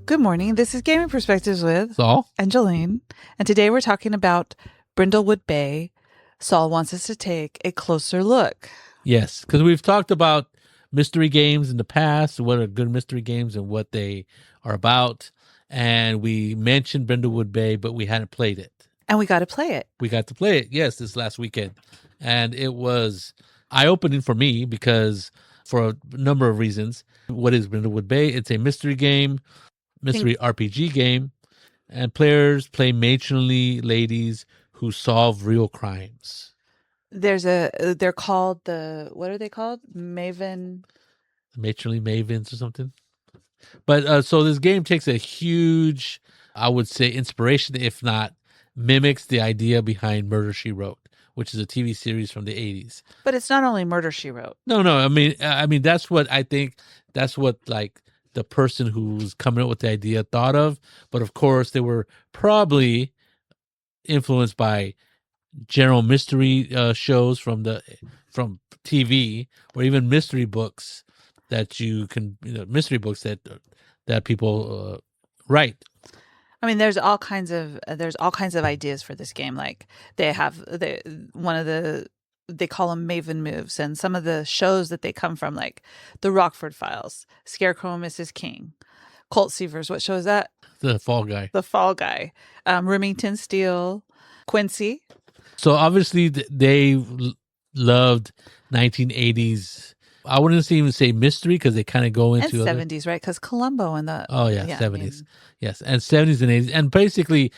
Good morning. This is Gaming Perspectives with Saul? and Jolene. And today we're talking about Brindlewood Bay. Saul wants us to take a closer look. Yes, because we've talked about mystery games in the past, what are good mystery games and what they are about. And we mentioned Brindlewood Bay, but we hadn't played it. And we got to play it. We got to play it, yes, this last weekend. And it was eye-opening for me because for a number of reasons. What is Brindlewood Bay? It's a mystery game, mystery RPG game, and players play matronly ladies who solve real crimes. They're called what are they called? Matronly mavens or something. But so this game takes a huge, I would say, inspiration, if not mimics the idea behind Murder, She Wrote, which is a TV series from the 80s. But it's not only Murder, She Wrote. No. I mean, that's what I think. That's what like the person who was coming up with the idea thought of. But of course, they were probably influenced by general mystery shows from TV, or even mystery books that mystery books that people write. I mean, there's all kinds of ideas for this game. Like they call them Maven moves, and some of the shows that they come from, like the Rockford Files, Scarecrow and Mrs. King, Colt Seavers. What show is that? The Fall Guy. The Fall Guy. Remington Steele, Quincy. So obviously they loved 1980s. I wouldn't even say mystery because they kind of go into and 70s, right? Because Columbo and the 70s, yes, and 70s and 80s, and basically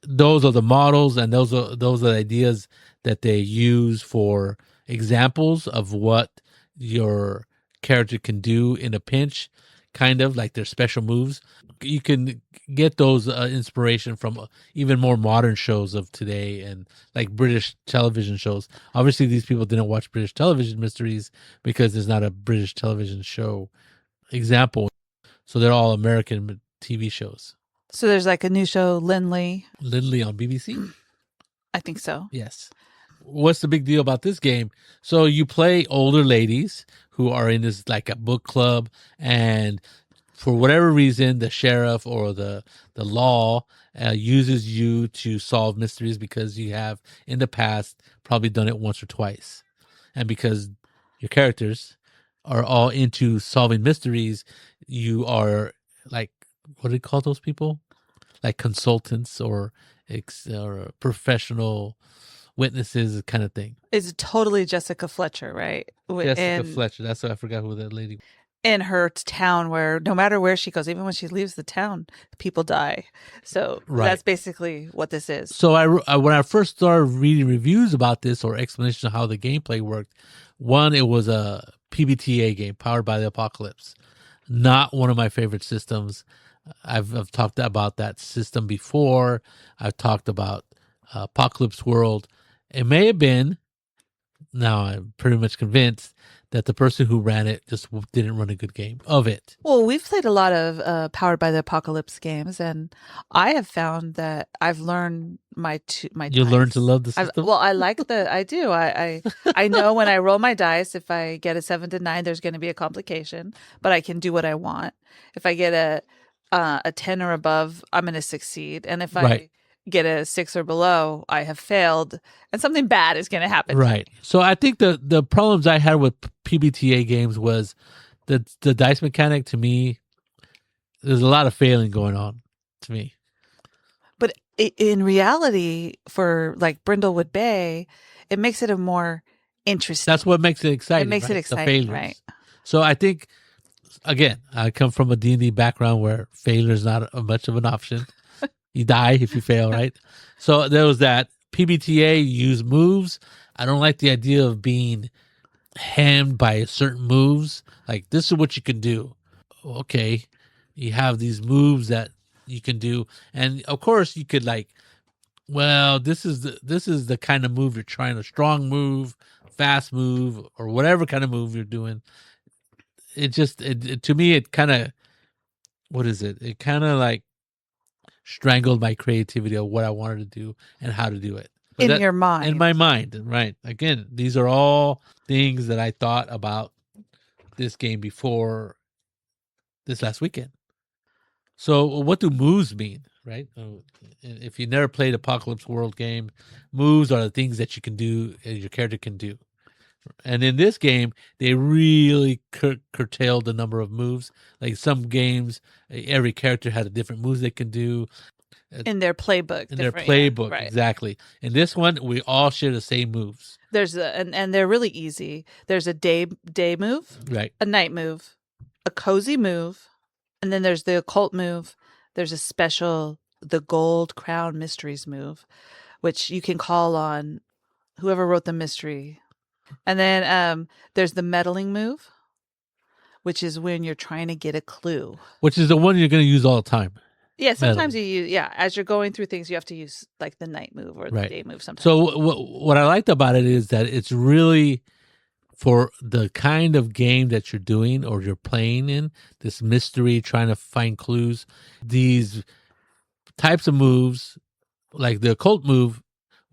those are the models and those are the ideas that they use for examples of what your character can do in a pinch, kind of like their special moves. You can get those inspiration from even more modern shows of today and like British television shows. Obviously, these people didn't watch British television mysteries because there's not a British television show example. So they're all American TV shows. So there's like a new show, Lindley on BBC? I think so. Yes. What's the big deal about this game? So you play older ladies who are in this like a book club, and for whatever reason, the sheriff or the law uses you to solve mysteries because you have in the past probably done it once or twice. And because your characters are all into solving mysteries, you are like, what do they call those people? Like consultants or professional witnesses kind of thing. It's totally Jessica Fletcher, right? Jessica Fletcher. That's what I forgot who that lady. In her town, where no matter where she goes, even when she leaves the town, people die. So That's basically what this is. So when I first started reading reviews about this or explanations of how the gameplay worked, one, it was a PBTA game, Powered by the Apocalypse. Not one of my favorite systems. I've talked about that system before. I've talked about Apocalypse World. It may have been, now I'm pretty much convinced, that the person who ran it just didn't run a good game of it. Well, we've played a lot of Powered by the Apocalypse games, and I have found that I've learned my You learned to love the system? I like I do. I know when I roll my dice, if I get a 7 to 9, there's going to be a complication, but I can do what I want. If I get a 10 or above, I'm going to succeed. And if I get a 6 or below, I have failed, and something bad is going to happen. Right. So I think the problems I had with PBTA games was the dice mechanic. To me, there's a lot of failing going on to me. But in reality, for like Brindlewood Bay, it makes it a more interesting. That's what makes it exciting. It makes it exciting, right? So I think, again, I come from a D&D background where failure is not much of an option. You die if you fail, right? So there was that. PBTA, use moves. I don't like the idea of being hemmed by certain moves. Like, this is what you can do. Okay. You have these moves that you can do. And of course you could like, well, this is the kind of move you're trying, a strong move, fast move, or whatever kind of move you're doing. It just, to me, it kind of, what is it? It kind of like strangled my creativity of what I wanted to do and how to do it. But your mind. In my mind, right. Again, these are all things that I thought about this game before this last weekend. So what do moves mean, right? If you never played Apocalypse World game, moves are the things that you can do, your character can do. And in this game, they really curtailed the number of moves. Like some games, every character had a different moves they can do. In their playbook. In their playbook, right. Exactly. In this one, we all share the same moves. There's and they're really easy. There's a day move, right? A night move, a cozy move, and then there's the occult move. There's a special, the Gold Crown Mysteries move, which you can call on whoever wrote the mystery. And then there's the meddling move, which is when you're trying to get a clue. Which is the one you're going to use all the time. Yeah, sometimes you use, as you're going through things, you have to use like the night move or the day move sometimes. So what I liked about it is that it's really for the kind of game that you're doing or you're playing in, this mystery, trying to find clues, these types of moves, like the occult move,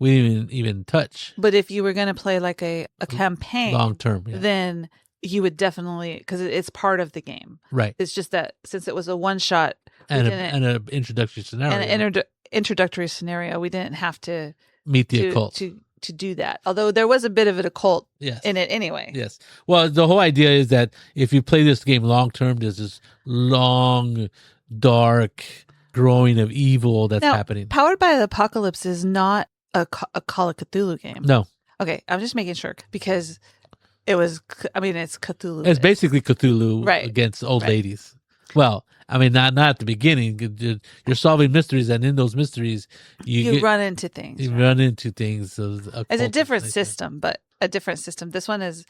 we didn't even touch. But if you were going to play like a campaign long term, then you would definitely, because it's part of the game. Right. It's just that since it was a one shot and an introductory scenario. And an introductory scenario, we didn't have to meet the occult to do that. Although there was a bit of an occult in it anyway. Yes. Well, the whole idea is that if you play this game long term, there's this long, dark growing of evil that's happening. Powered by the Apocalypse is not a Call of Cthulhu game. No. Okay, I'm just making sure because it's Cthulhu. It's basically Cthulhu against old ladies. Well, I mean, not at the beginning. You're solving mysteries, and in those mysteries, you run into things. You run into things. It's a different system, but a different system. This one is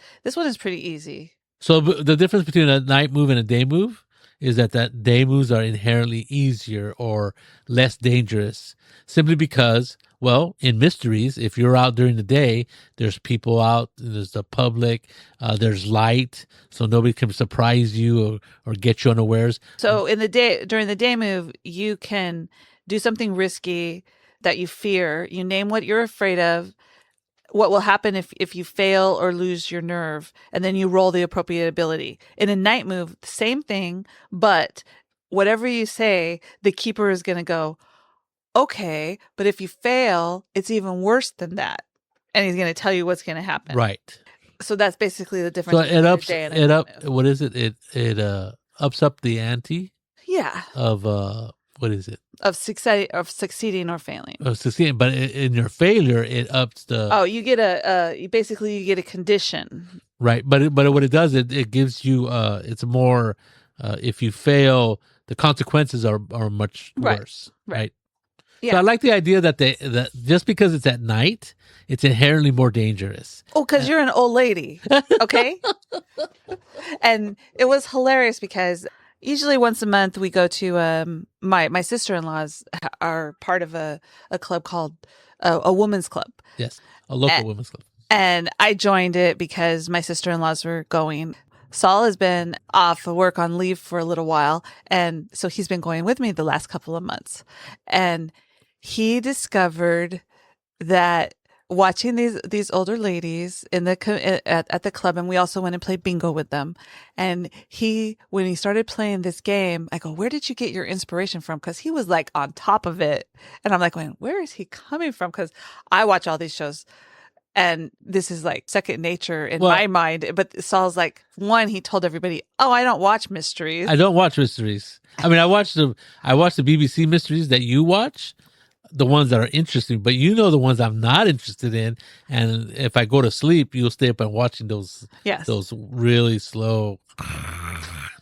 pretty easy. So the difference between a night move and a day move is that day moves are inherently easier or less dangerous, simply because, well, in mysteries, if you're out during the day, there's people out, there's the public, there's light, so nobody can surprise you or get you unawares. So during the day move, you can do something risky that you fear. You name what you're afraid of, what will happen if you fail or lose your nerve, and then you roll the appropriate ability. In a night move, same thing, but whatever you say, the keeper is going to go, okay, but if you fail, it's even worse than that. And he's going to tell you what's going to happen. Right. So that's basically the difference. So it ups, what is it? It ups up the ante. Yeah. Of, what is it? Of succeeding or failing. Of succeeding, but in your failure, it ups the. Oh, you get you get a condition. Right, but what it does, it gives you. It's more. If you fail, the consequences are much worse. Right. Yeah. So I like the idea that just because it's at night, it's inherently more dangerous. Oh, because you're an old lady, okay? And it was hilarious because usually once a month we go to my sister-in-laws are part of a club called a women's club. Yes, a local women's club. And I joined it because my sister-in-laws were going. Saul has been off of work on leave for a little while, and so he's been going with me the last couple of months. And he discovered that watching these older ladies in at the club, and we also went and played bingo with them. And when he started playing this game, I go, "Where did you get your inspiration from?" Because he was like on top of it, and I'm like, "Where is he coming from?" Because I watch all these shows. And this is like second nature in my mind. But Saul's like, he told everybody, "Oh, I don't watch mysteries. I don't watch mysteries. I mean, I watch the BBC mysteries that you watch, the ones that are interesting, but the ones I'm not interested in. And if I go to sleep, you'll stay up and watching those really slow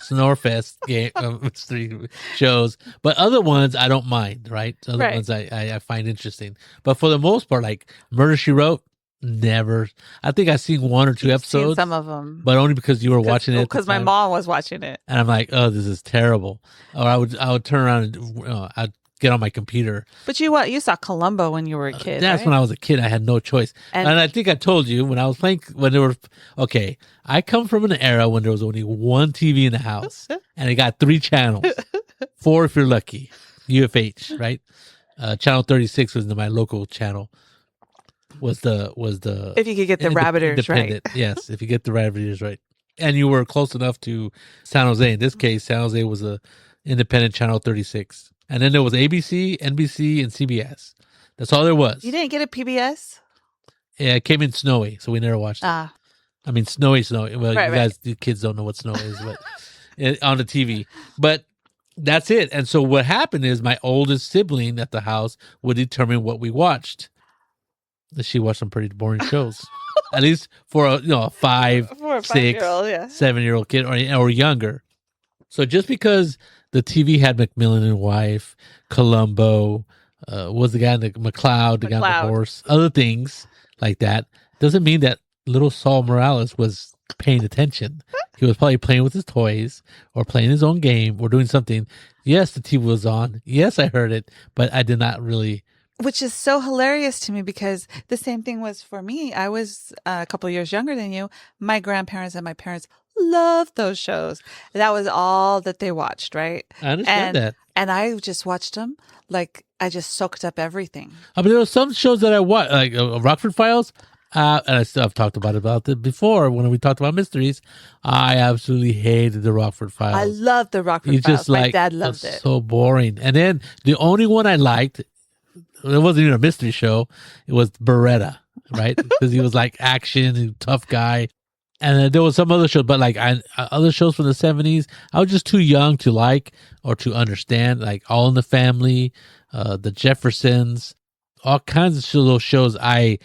snorefest mystery shows. But other ones I don't mind, right? Other ones I find interesting. But for the most part, like Murder, She Wrote, never. I think I've seen one or two episodes. Seen some of them, but only because you were watching it. Because my mom was watching it, and I'm like, "Oh, this is terrible." Or I would turn around and I'd get on my computer. But you saw Columbo when you were a kid. That's when I was a kid. I had no choice, and I think I told you when I was playing when there were. Okay, I come from an era when there was only one TV in the house, and it got 3 channels, 4 if you're lucky. UFH, right? Channel 36 was my local channel. Was the if you could get the Rabbiters right. Yes, if you get the Rabbiters right. And you were close enough to San Jose. In this case, San Jose was independent channel 36. And then there was ABC, NBC, and CBS. That's all there was. You didn't get a PBS? Yeah, it came in snowy, so we never watched it. Ah, I mean, snowy. Well, Right, you right. guys, the kids don't know what snow is, but on the TV. But that's it. And so what happened is my oldest sibling at the house would determine what we watched. She watched some pretty boring shows, at least for a five, for a 6, 5-year-old, yeah. 7-year-old kid or younger. So just because the TV had Macmillan and Wife, Columbo, was the guy in the McLeod, the guy on the McLeod. horse, other things like that, doesn't mean that little Saul Morales was paying attention. He was probably playing with his toys or playing his own game or doing something. Yes, the TV was on. Yes, I heard it, but I did not really. Which is so hilarious to me because the same thing was for me. I was a couple of years younger than you. My grandparents and my parents loved those shows. That was all that they watched, right? I understand that. And I just watched them like I just soaked up everything. I mean, there were some shows that I watched, like Rockford Files. And I've talked about it before when we talked about mysteries. I absolutely hated the Rockford Files. I loved the Rockford You Files. just My like dad it loved was it. so boring. And then the only one I liked, it wasn't even a mystery show. It was Beretta, right? Because he was like action, tough guy. And then there was some other shows, but like other shows from the 70s, I was just too young to like or to understand. Like All in the Family, the Jeffersons, all kinds of those shows. They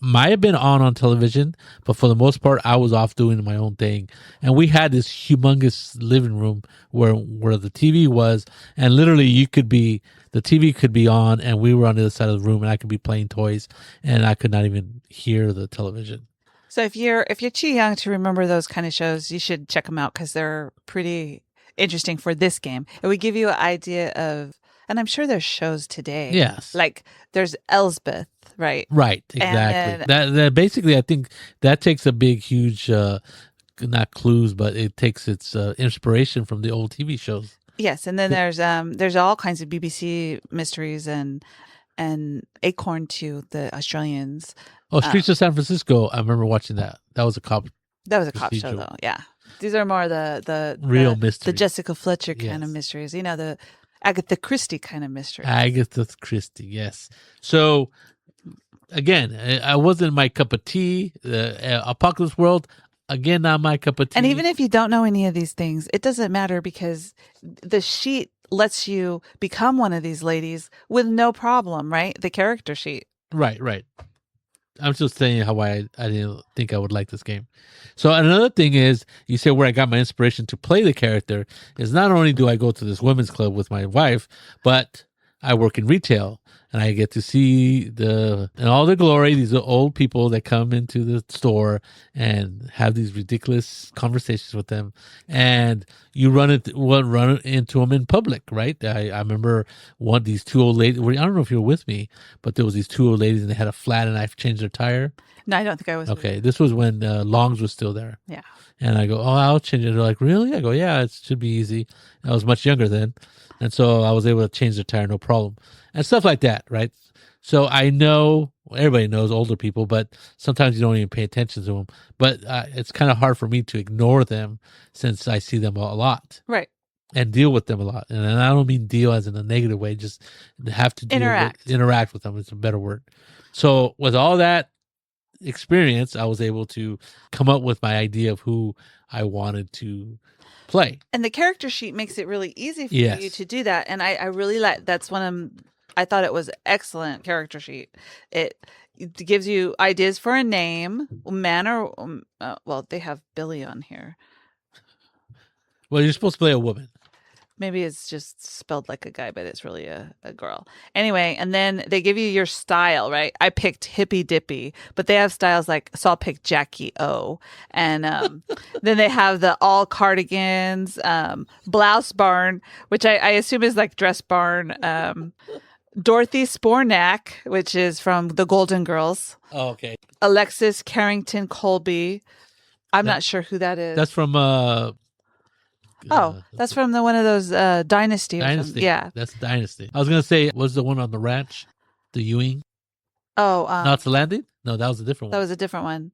might have been on television, but for the most part, I was off doing my own thing. And we had this humongous living room where the TV was, and literally the TV could be on, and we were on the other side of the room, and I could be playing toys, and I could not even hear the television. So if you're too young to remember those kind of shows, you should check them out because they're pretty interesting for this game. It would give you an idea of, and I'm sure there's shows today. Yes. Like there's Elsbeth, right? Right, exactly. That basically, I think that takes a big, huge, not clues, but it takes its inspiration from the old TV shows. Yes, and then there's all kinds of BBC mysteries and Acorn too, the Australians. Oh, Streets of San Francisco. I remember watching that. That was a cop. That was a cop show, procedural. though. Yeah, these are more the Real mystery. the Jessica Fletcher kind Yes. of mysteries. You know, the Agatha Christie kind of mysteries. Agatha Christie, yes. So, again, I wasn't my cup of tea. Apocalypse World, again, not my cup of tea. And even if you don't know any of these things, it doesn't matter because the sheet lets you become one of these ladies with no problem, right? The character sheet. Right. I'm just saying how I didn't think I would like this game. So another thing is, you say where I got my inspiration to play the character is not only do I go to this women's club with my wife, but I work in retail and I get to see in all their glory, these are old people that come into the store and have these ridiculous conversations with them. And you run into them in public, right? I remember these two old ladies, I don't know if you were with me, but there was these two old ladies and they had a flat and I changed their tire. No, I don't think I was. Okay. This was when Longs was still there. Yeah. And I go, oh, I'll change it. They're like, really? I go, yeah, it should be easy. I was much younger then. And so I was able to change the tire, no problem. And stuff like that, right? So I know, everybody knows older people, but sometimes you don't even pay attention to them. But it's kind of hard for me to ignore them since I see them a lot. Right. And deal with them a lot. And I don't mean deal as in a negative way, just have to interact with them. It's a better word. So with all that experience, I was able to come up with my idea of who I wanted to play. And the character sheet makes it really easy for Yes. you to do that. And I really that's one of I thought it was excellent character sheet. It gives you ideas for a name, man or well, they have Billy on here. Well, you're supposed to play a woman. Maybe it's just spelled like a guy, but it's really a girl. Anyway, and then they give you your style, right? I picked Hippy Dippy, but they have styles like Saul picked Jackie O. And then they have the all cardigans, blouse barn, which I assume is like dress barn. Dorothy Spornak, which is from the Golden Girls. Oh, okay. Alexis Carrington Colby. I'm not sure who that is. That's from that's from one of those Dynasty. Dynasty. Yeah. That's Dynasty. I was going to say, was the one on the ranch? The Ewing? Oh. Not the Landing? No, that was a different one. That was a different one.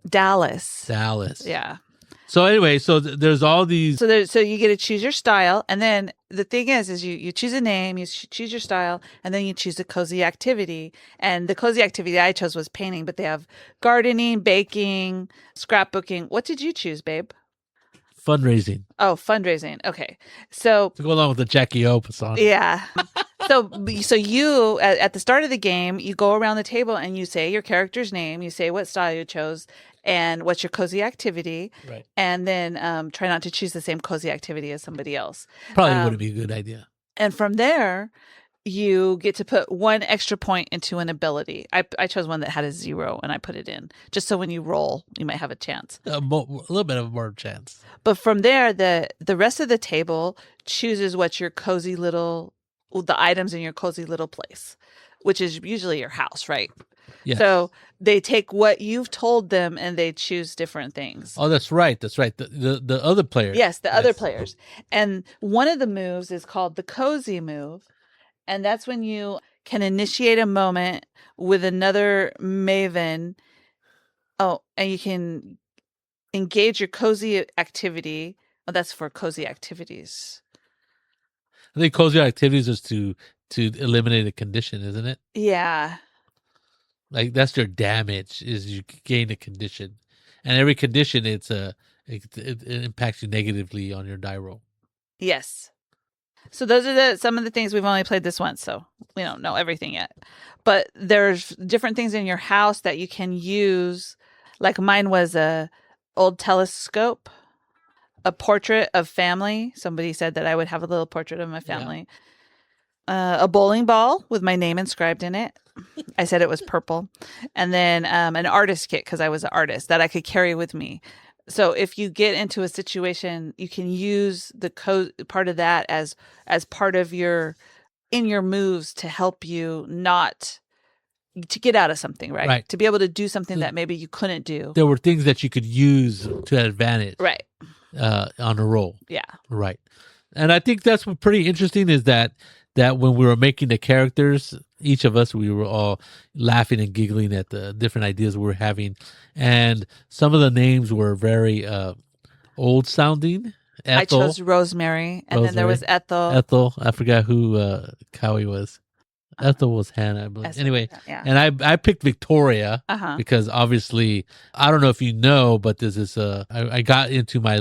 Dallas. Dallas. Yeah. So anyway, so there's all these. So you get to choose your style, and then the thing is you choose a name, you choose your style, and then you choose a cozy activity. And the cozy activity I chose was painting, but they have gardening, baking, scrapbooking. What did you choose, babe? Fundraising. Oh, fundraising. Okay, so To go along with the Jackie O song. yeah. So you at the start of the game, you go around the table and you say your character's name, you say what style you chose, and what's your cozy activity, Right. and then try not to choose the same cozy activity as somebody else. Probably wouldn't be a good idea. And from there, you get to put one extra point into an ability. I chose one that had a 0, and I put it in just so when you roll, you might have a chance. A little bit of more chance. But from there, the rest of the table chooses what your cozy little, the items in your cozy little place, which is usually your house, right? Yes. So they take what you've told them and they choose different things. Oh, that's right. That's right. The other players. Yes, the other players. And one of the moves is called the cozy move. And that's when you can initiate a moment with another maven. Oh, and you can engage your cozy activity. Oh, that's for cozy activities. I think cozy activities is to eliminate a condition, isn't it? Yeah. Like that's your damage is you gain a condition, and every condition it impacts you negatively on your die roll. Yes. So those are some of the things. We've only played this once, so we don't know everything yet. But there's different things in your house that you can use. Like mine was a old telescope, a portrait of family. Somebody said that I would have a little portrait of my family. A bowling ball with my name inscribed in it. I said it was purple. And then an artist kit because I was an artist that I could carry with me. So if you get into a situation, you can use the part of that as part of your moves to help you not to get out of something, right? Right. To be able to do something that maybe you couldn't do. There were things that you could use to advantage, Right? On a roll, Yeah. Right. And I think that's what pretty interesting is that when we were making the characters, each of us, we were all laughing and giggling at the different ideas we were having. And some of the names were very old sounding. Ethel, I chose Rosemary, and then there was Ethel. Ethel. I forgot who Cowie was. Ethel was Hannah, I believe. Esther, Anyway, yeah. and I picked Victoria Uh-huh. because obviously I don't know if you know, but this is I got into my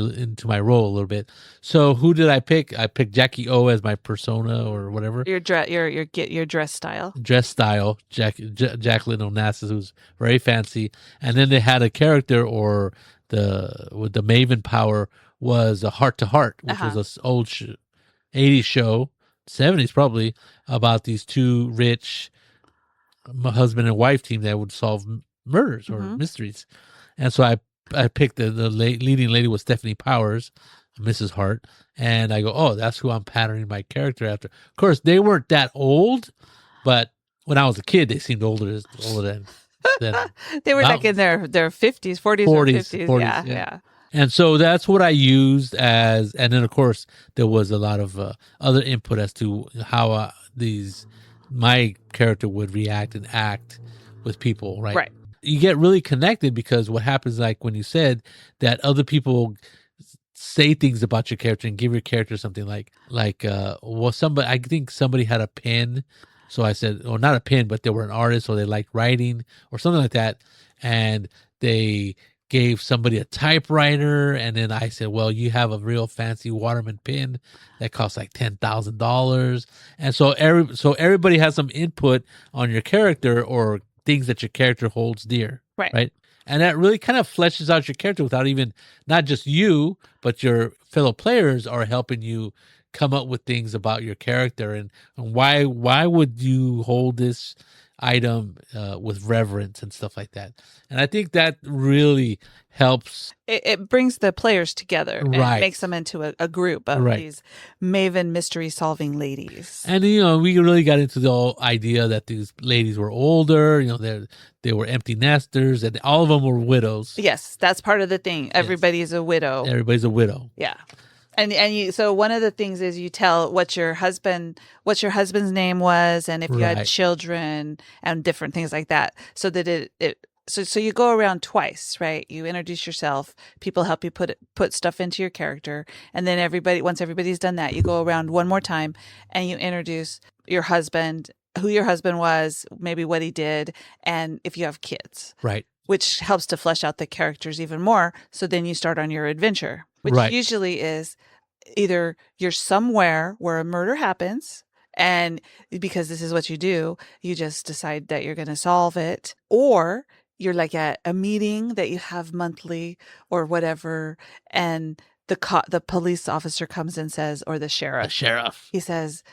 role a little bit. So who did I pick? I picked Jackie O as my persona or whatever. Your dress style. Dress style, Jacqueline Onassis, who's very fancy, and then they had a character or with the Maven power was a Heart to Heart, which was an old 80s show. 70s probably, about these two rich husband and wife team that would solve murders or mysteries. And so I picked the leading lady was Stephanie Powers, Mrs. Hart, and I go, oh, that's who I'm patterning my character after. Of course, they weren't that old, but when I was a kid, they seemed older than They were like in their 50s, 40s, or 50s. Yeah. And so that's what I used and then of course there was a lot of other input as to how my character would react and act with people, right? Right. You get really connected because what happens, like when you said that other people say things about your character and give your character something like I think somebody had a pen. So I said, or not a pen, but they were an artist or they liked writing or something like that. And they gave somebody a typewriter, and then I said, well, you have a real fancy Waterman pen that costs like $10,000. And so everybody has some input on your character or things that your character holds dear. Right. And that really kind of fleshes out your character without even, not just you, but your fellow players are helping you come up with things about your character and why would you hold this item with reverence and stuff like that. And I think that really helps. It brings the players together and makes them into a group of these Maven mystery solving ladies. And, we really got into the whole idea that these ladies were older, they were empty nesters and all of them were widows. Yes, that's part of the thing. Everybody's a widow. Everybody's a widow. Yeah. So one of the things is you tell what your husband's name was, and if you had children and different things like that, so that it so you go around twice, right? You introduce yourself, people help you put stuff into your character, and then once everybody's done that, you go around one more time and you introduce your husband, who your husband was, maybe what he did, and if you have kids, Right. which helps to flesh out the characters even more. So then you start on your adventure, which Right. usually is either you're somewhere where a murder happens, and because this is what you do, you just decide that you're going to solve it, or you're like at a meeting that you have monthly or whatever, and the police officer comes and says, or the The sheriff, sheriff. he says,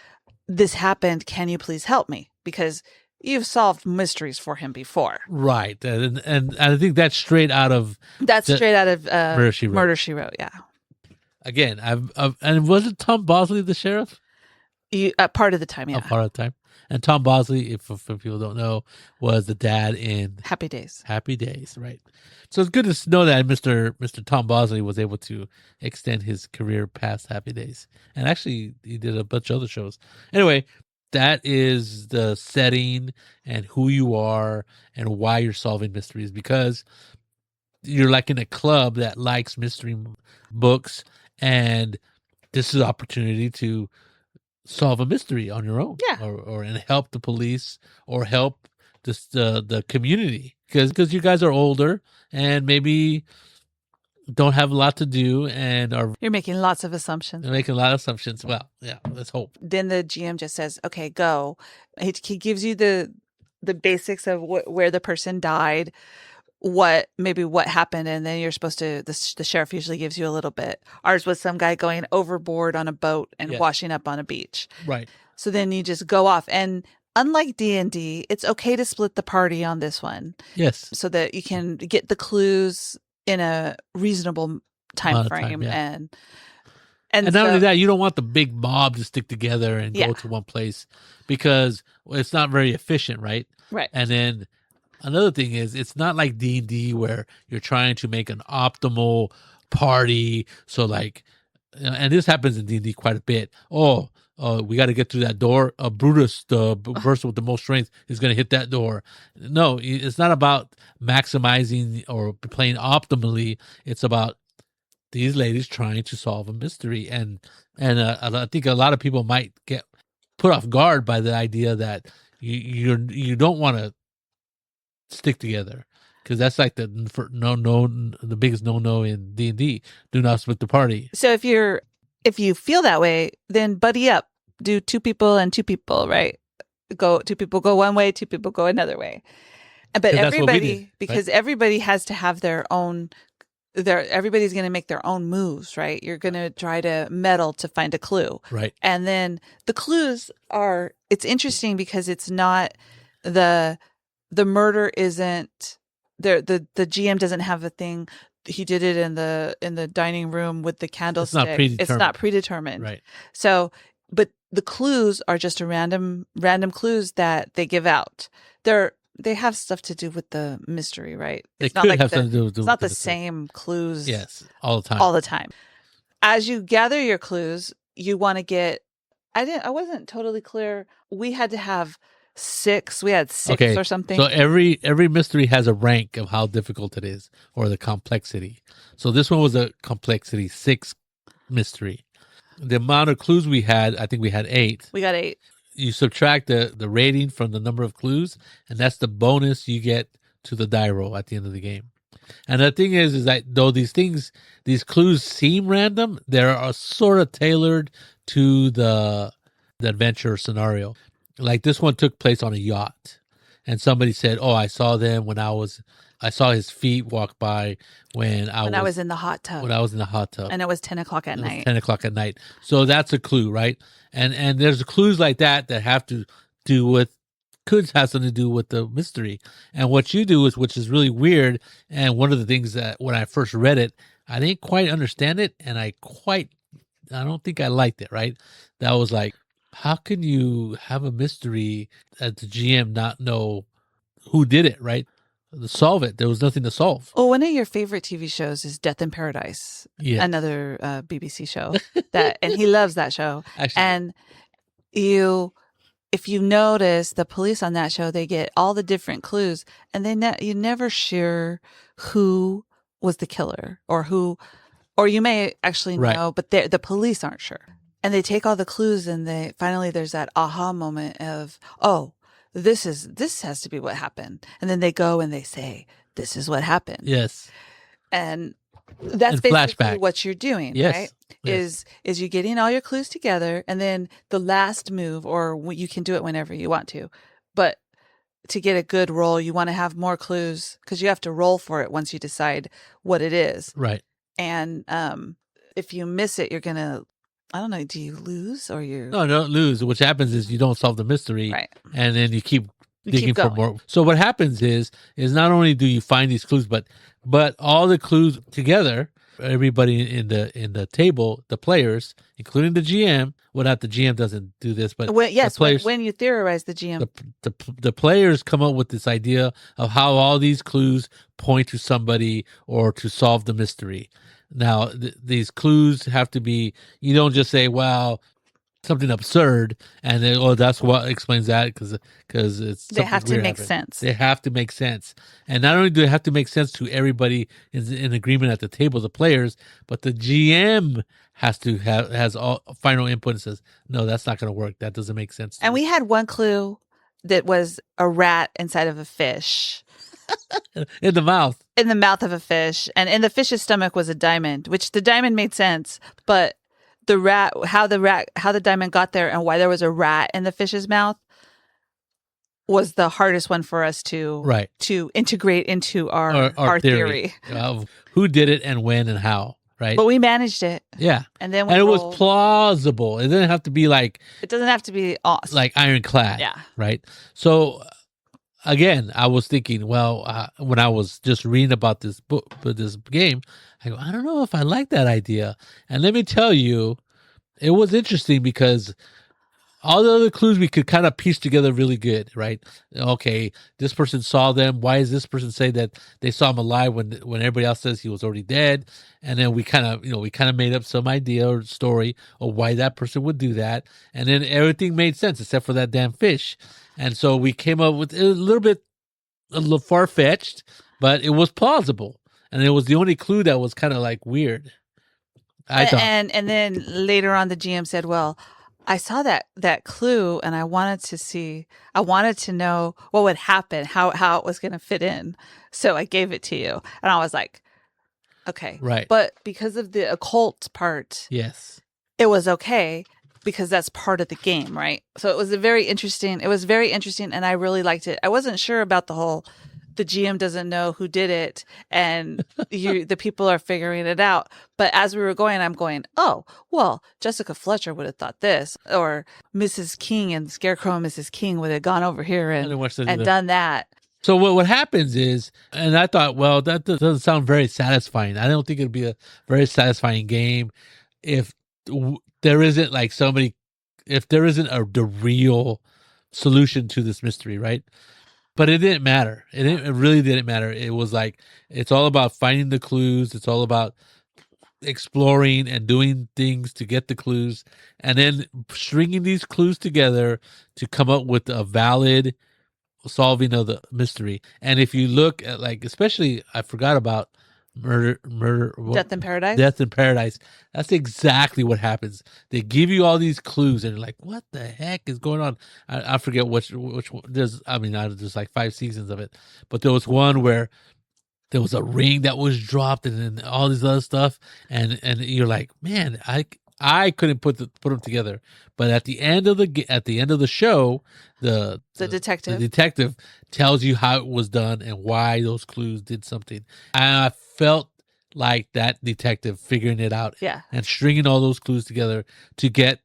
"This happened. Can you please help me?" Because you've solved mysteries for him before. Right. And I think that's straight out of That's the straight out of Murder, She Wrote. Murder, She Wrote. Yeah. Again, and wasn't Tom Bosley the sheriff? Part of the time, yeah. A part of the time. And Tom Bosley, if people don't know, was the dad in Happy Days. Happy Days, right? So it's good to know that Mr. Tom Bosley was able to extend his career past Happy Days, and actually he did a bunch of other shows. Anyway, that is the setting and who you are and why you're solving mysteries, because you're like in a club that likes mystery books, and this is an opportunity to solve a mystery on your own, Yeah. or and help the police or help the community, because you guys are older and maybe don't have a lot to do and are You're making lots of assumptions. making a lot of assumptions. Well, yeah, let's hope. Then the GM just says, "Okay, go." He gives you the basics of where the person died, what happened, and then you're supposed to. The sheriff usually gives you a little bit. Ours was some guy going overboard on a boat and Yes. washing up on a beach. Right. So then you just go off, and unlike D&D, it's okay to split the party on this one, Yes. so that you can get the clues in a reasonable time Amount of frame. time, yeah. And not so, only that, you don't want the big mob to stick together and Yeah. go to one place, because it's not very efficient, right? right. And then another thing is, it's not like D&D where you're trying to make an optimal party. So like, and this happens in D&D quite a bit. We got to get through that door. Brutus, the person with the most strength, is going to hit that door. No, it's not about maximizing or playing optimally. It's about these ladies trying to solve a mystery. And I think a lot of people might get put off guard by the idea that you don't want to stick together, because that's like the biggest no in D&D. Do not split the party. So if you feel that way, then buddy up. Do 2 people and 2 people, right? 2 people go one way, 2 people go another way. But That's what we did, everybody, because everybody has to have their own. Everybody's going to make their own moves, right? You're going to try to meddle to find a clue, Right. and then the clues are. It's interesting because it's not the murder isn't there. The GM doesn't have a thing. He did it in the dining room with the candlestick. It's not predetermined. Right. So, but the clues are just a random clues that they give out. They have stuff to do with the mystery, right? It's not like something to do with it's not the same clues. Yes, all the time. All the time. As you gather your clues, you want to get. I wasn't totally clear. We had to have 6. We had 6 or something. So every mystery has a rank of how difficult it is, or the complexity. So this one was a complexity 6 mystery. The amount of clues we had, I think we had 8. We got 8. You subtract the rating from the number of clues, and that's the bonus you get to the die roll at the end of the game. And the thing is that though these clues seem random, they are sort of tailored to the adventure scenario. Like this one took place on a yacht, and somebody said, "Oh, I saw them I saw his feet walk by when I was in the hot tub." When I was in the hot tub, and it was 10 o'clock at night. 10 o'clock at night. So that's a clue, right? And there's clues like that have to do with has something to do with the mystery. And what you do is, which is really weird, and one of the things that when I first read it, I didn't quite understand it, and I don't think I liked it, right? That was like, how can you have a mystery as the GM not know who did it, right? To solve it. There was nothing to solve. Oh, one of your favorite TV shows is Death in Paradise. Yeah. Another BBC show and he loves that show. Actually, and you if you notice the police on that show, they get all the different clues, and you never sure who was the killer or who, or you may actually Right. know, but the police aren't sure. And they take all the clues, and they finally there's that aha moment of, oh, this has to be what happened, and then they go and they say, this is what happened, Yes. and that's And basically flashback. what you're doing, right? Yes. Yes. Is you're getting all your clues together, and then the last move, or you can do it whenever you want to, but to get a good roll, you want to have more clues because you have to roll for it once you decide what it is. Right. And if you miss it, you're gonna, I don't know, do you lose or you? No, don't lose. What happens is you don't solve the mystery, Right. and then you keep You digging keep for going. more. So what happens is not only do you find these clues, but all the clues together, everybody in the table, the players, including the GM. Well, not the GM doesn't do this, but Yes, the players, when you theorize the GM, the players come up with this idea of how all these clues point to somebody or to solve the mystery. Now, these clues have to be, you don't just say, well, something absurd, and then, oh, that's what explains that because it's they something have to weird make happened. sense. They have to make sense, and not only do they have to make sense to everybody in agreement at the table, the players, but the GM has all final input and says, no, that's not going to work. That doesn't make sense. And we had one clue that was a rat inside of a fish. In the mouth. In the mouth of a fish, and in the fish's stomach was a diamond, which the diamond made sense, but how the diamond got there and why there was a rat in the fish's mouth was the hardest one for us to integrate into our theory of who did it and when and how. Right. But we managed it. Yeah. And then it was plausible. It didn't have to be like, it doesn't have to be awesome. Like ironclad. Yeah. Right. So again, I was thinking, well, when I was just reading about this book, this game, I go, I don't know if I like that idea. And let me tell you, it was interesting because all the other clues we could kind of piece together really good, right? Okay, this person saw them. Why does this person say that they saw him alive when everybody else says he was already dead? And then we kind of made up some idea or story of why that person would do that. And then everything made sense except for that damn fish. And so we came up with a little far-fetched, but it was plausible. And it was the only clue that was kind of like weird, I thought. And then later on the GM said, well, I saw that clue and I wanted to know what would happen, how it was going to fit in. So I gave it to you. And I was like, okay. Right. But because of the occult part, yes, it was okay because that's part of the game, right? So it was very interesting and I really liked it. I wasn't sure about the GM doesn't know who did it and the people are figuring it out. But as we were going, I'm going, oh, well, Jessica Fletcher would have thought this, or Mrs. King and Scarecrow and Mrs. King would have gone over here and done that. So what happens is, and I thought, well, that doesn't sound very satisfying. I don't think it'd be a very satisfying game if there isn't the real solution to this mystery, right? But it didn't matter. It really didn't matter. It was like, it's all about finding the clues. It's all about exploring and doing things to get the clues, and then stringing these clues together to come up with a valid solving of the mystery. And if you look at, like, especially, I forgot about Death in Paradise. Death in Paradise. That's exactly what happens. They give you all these clues, and you're like, "What the heck is going on?" I forget which one. There's like 5 seasons of it, but there was one where there was a ring that was dropped, and then all this other stuff, and you're like, "Man, I couldn't put them together." But at the end of the show, the detective tells you how it was done and why those clues did something. And I felt like that detective figuring it out, and stringing all those clues together to get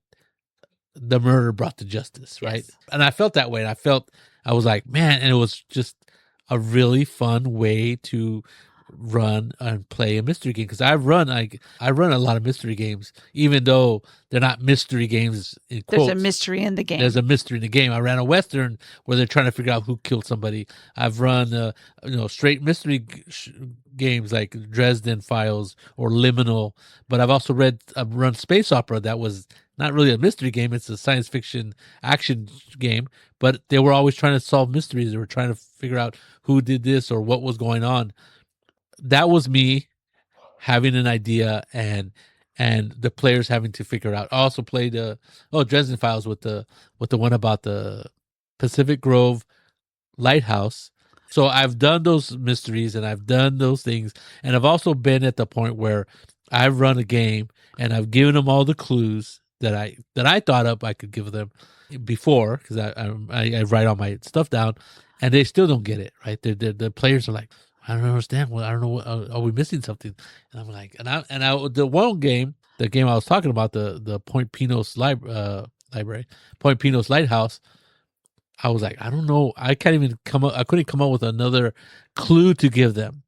the murder brought to justice, right? Yes. And I felt that way. And I was like, man, and it was just a really fun way to run and play a mystery game, because I run a lot of mystery games, even though they're not mystery games in quotes. There's a mystery in the game. There's a mystery in the game. I ran a Western where they're trying to figure out who killed somebody. I've run, straight mystery games like Dresden Files or Liminal. But I've run space opera that was not really a mystery game. It's a science fiction action game. But they were always trying to solve mysteries. They were trying to figure out who did this or what was going on. That was me having an idea and the players having to figure it out. I also played Dresden Files with the one about the Pacific Grove lighthouse. So I've done those mysteries and I've done those things, and I've also been at the point where I've run a game and I've given them all the clues that I thought up I could give them before, because I write all my stuff down, and they still don't get it right. The players are like, I don't understand. Well, I don't know. Are we missing something? And I'm like, the one game, the game I was talking about, the Point Pinos library, Point Pinos lighthouse. I was like, I don't know. I couldn't come up with another clue to give them,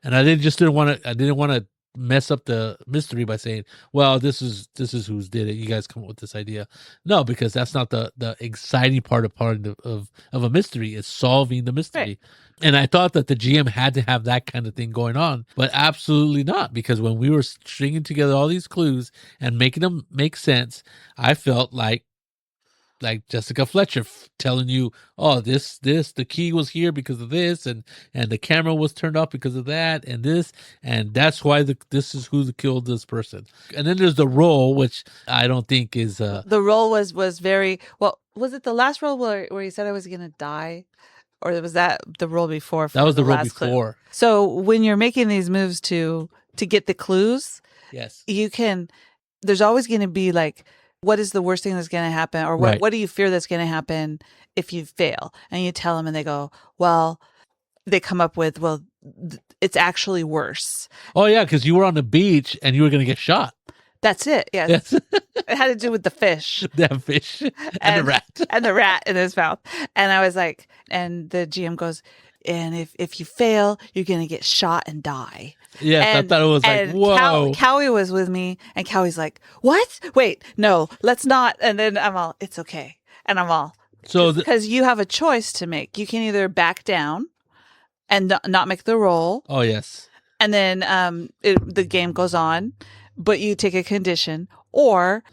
and I didn't want to mess up the mystery by saying, well, this is who's did it. You guys come up with this idea. No, because that's not the exciting part of a mystery, is solving the mystery. Right. And I thought that the GM had to have that kind of thing going on, but absolutely not. Because when we were stringing together all these clues and making them make sense, I felt like Jessica Fletcher telling you, oh, the key was here because of this, and the camera was turned off because of that, and this, and that's why this is who killed this person. And then there's the roll, which I don't think is the roll was very well. Was it the last roll where he said I was going to die? Or was that the roll before? That was the roll before. Clue? So when you're making these moves to get the clues, yes, there's always going to be like, what is the worst thing that's going to happen? Or what do you fear that's going to happen if you fail? And you tell them and they go, well, they come up with, well, it's actually worse. Oh, yeah, because you were on the beach and you were going to get shot. That's it. Yes. It had to do with the fish. That fish. And the rat. And the rat in his mouth. And I was like, and the GM goes, and if you fail, you're going to get shot and die. Yes, I thought it was like, whoa. Cowie was with me, and Cowie's like, what? Wait, no, let's not. And then I'm all, it's okay. And I'm all, so because you have a choice to make. You can either back down and not make the roll. Oh, yes. And then the game goes on, but you take a condition, or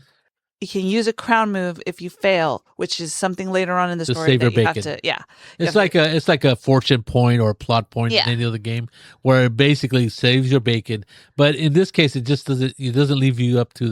you can use a crown move if you fail, which is something later on in the story save that your you bacon. have to. Yeah, it's like a fortune point or a plot point in any other game, where it basically saves your bacon. But in this case, it doesn't leave it up to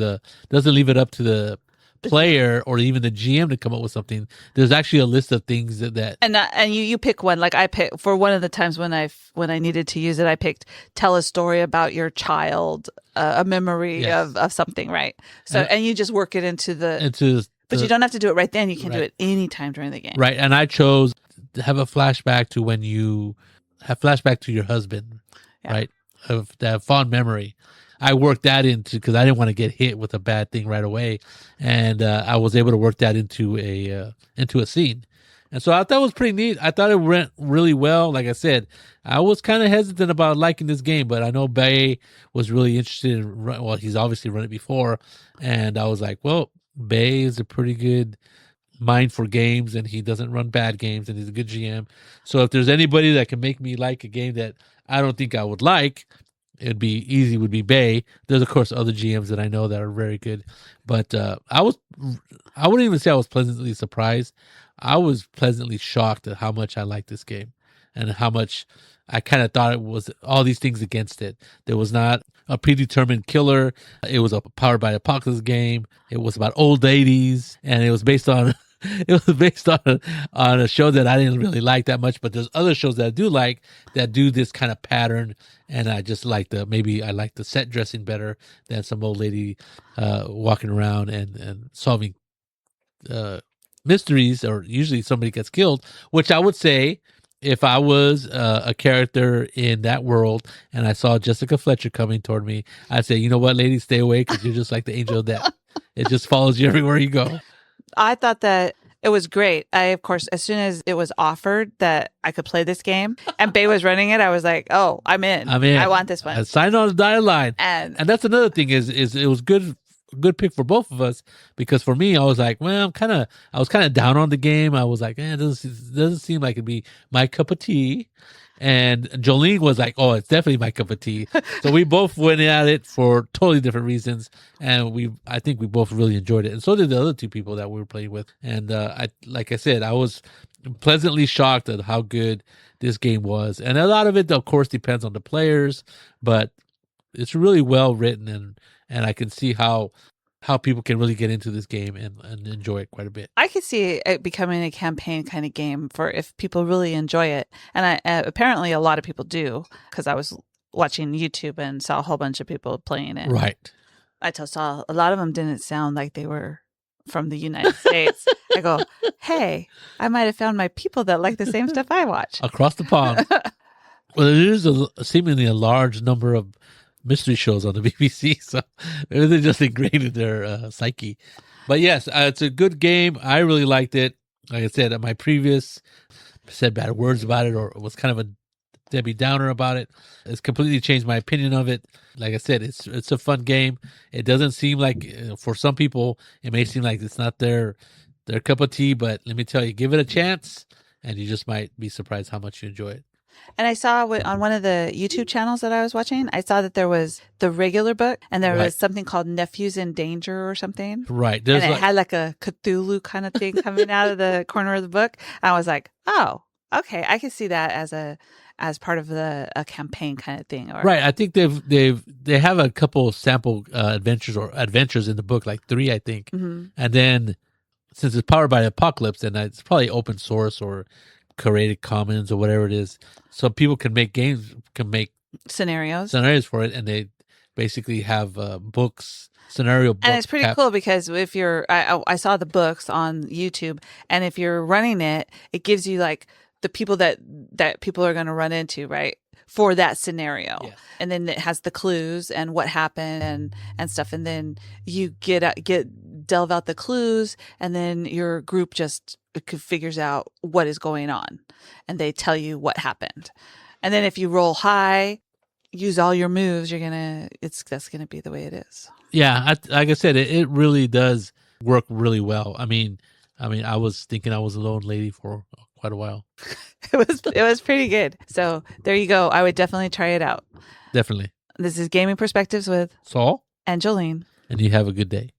the player or even the GM to come up with something. There's actually a list of things that and you pick one. Like I picked for one of the times when I needed to use it, I picked tell a story about your child, a memory of something, right? So and you just work it into but you don't have to do it right then. You can do it anytime during the game, right? And I chose to have a flashback to when you have flashback to your husband, right? Of that fond memory. I worked that into, because I didn't want to get hit with a bad thing right away, and I was able to work that into a scene, and so I thought it was pretty neat. I thought it went really well. Like I said, I was kind of hesitant about liking this game, but I know Bay was really interested in. Well, he's obviously run it before, and I was like, well, Bay is a pretty good mind for games, and he doesn't run bad games, and he's a good GM. So if there's anybody that can make me like a game that I don't think I would like, would be Bay. There's of course other GMs that I know that are very good, but I wouldn't even say I was pleasantly surprised. I was pleasantly shocked at how much I liked this game and how much I kind of thought it was all these things against it. There was not a predetermined killer. It was a Powered by the Apocalypse game. It was about old ladies, and it was based on on a show that I didn't really like that much, but there's other shows that I do like that do this kind of pattern, and I just like I like the set dressing better than some old lady walking around and solving mysteries, or usually somebody gets killed, which I would say if I was a character in that world and I saw Jessica Fletcher coming toward me, I'd say, you know what, lady, stay away, because you're just like the angel of death. It just follows you everywhere you go. I thought that It was great. I, of course, as soon as it was offered that I could play this game and Bay was running it, I was like, oh, I'm in. I mean, I want this one. I signed on the dotted line. And And that's another thing is it was good pick for both of us, because for me, I was like, well, I was kind of down on the game. I was like, it doesn't seem like it'd be my cup of tea. And Jolene was like, oh, it's definitely my cup of tea. So we both went at it for totally different reasons. And I think we both really enjoyed it. And so did the other two people that we were playing with. And like I said, I was pleasantly shocked at how good this game was. And a lot of it, of course, depends on the players, but it's really well written, and I can see how people can really get into this game and enjoy it quite a bit. I could see it becoming a campaign kind of game for if people really enjoy it. And apparently a lot of people do, because I was watching YouTube and saw a whole bunch of people playing it. Right. I told Saul, a lot of them didn't sound like they were from the United States. I go, hey, I might have found my people that like the same stuff I watch. Across the pond. Well, there is seemingly a large number of mystery shows on the BBC, so maybe they're just ingrained in their psyche. But yes, it's a good game. I really liked it. Like I said, my previous said bad words about it, or was kind of a Debbie Downer about it. It's completely changed my opinion of it. Like I said, it's a fun game. It doesn't seem like, for some people, it may seem like it's not their cup of tea, but let me tell you, give it a chance, and you just might be surprised how much you enjoy it. And I saw on one of the YouTube channels that I was watching, I saw that there was the regular book and there was something called Nephews in Danger or something. Right. And it had like a Cthulhu kind of thing coming out of the corner of the book. I was like, oh, okay. I can see that as part of a campaign kind of thing. Right. I think they have a couple of sample adventures in the book, like 3, I think. Mm-hmm. And then since it's powered by the apocalypse, then it's probably open source or Creative Commons or whatever it is, so people can make scenarios for it, and they basically have scenario books. And it's pretty cool because if I saw the books on YouTube, and if you're running it, it gives you like the people that people are going to run into, right, for that scenario. Yes. And then it has the clues and what happened and stuff, and then you delve out the clues, and then your group just figures out what is going on, and they tell you what happened. And then if you roll high, use all your moves, that's gonna be the way it is. Yeah, like I said, it really does work really well. I mean, I was thinking I was a lone lady for quite a while. It was pretty good. So there you go. I would definitely try it out. Definitely. This is Gaming Perspectives with Saul and Jolene. And you have a good day.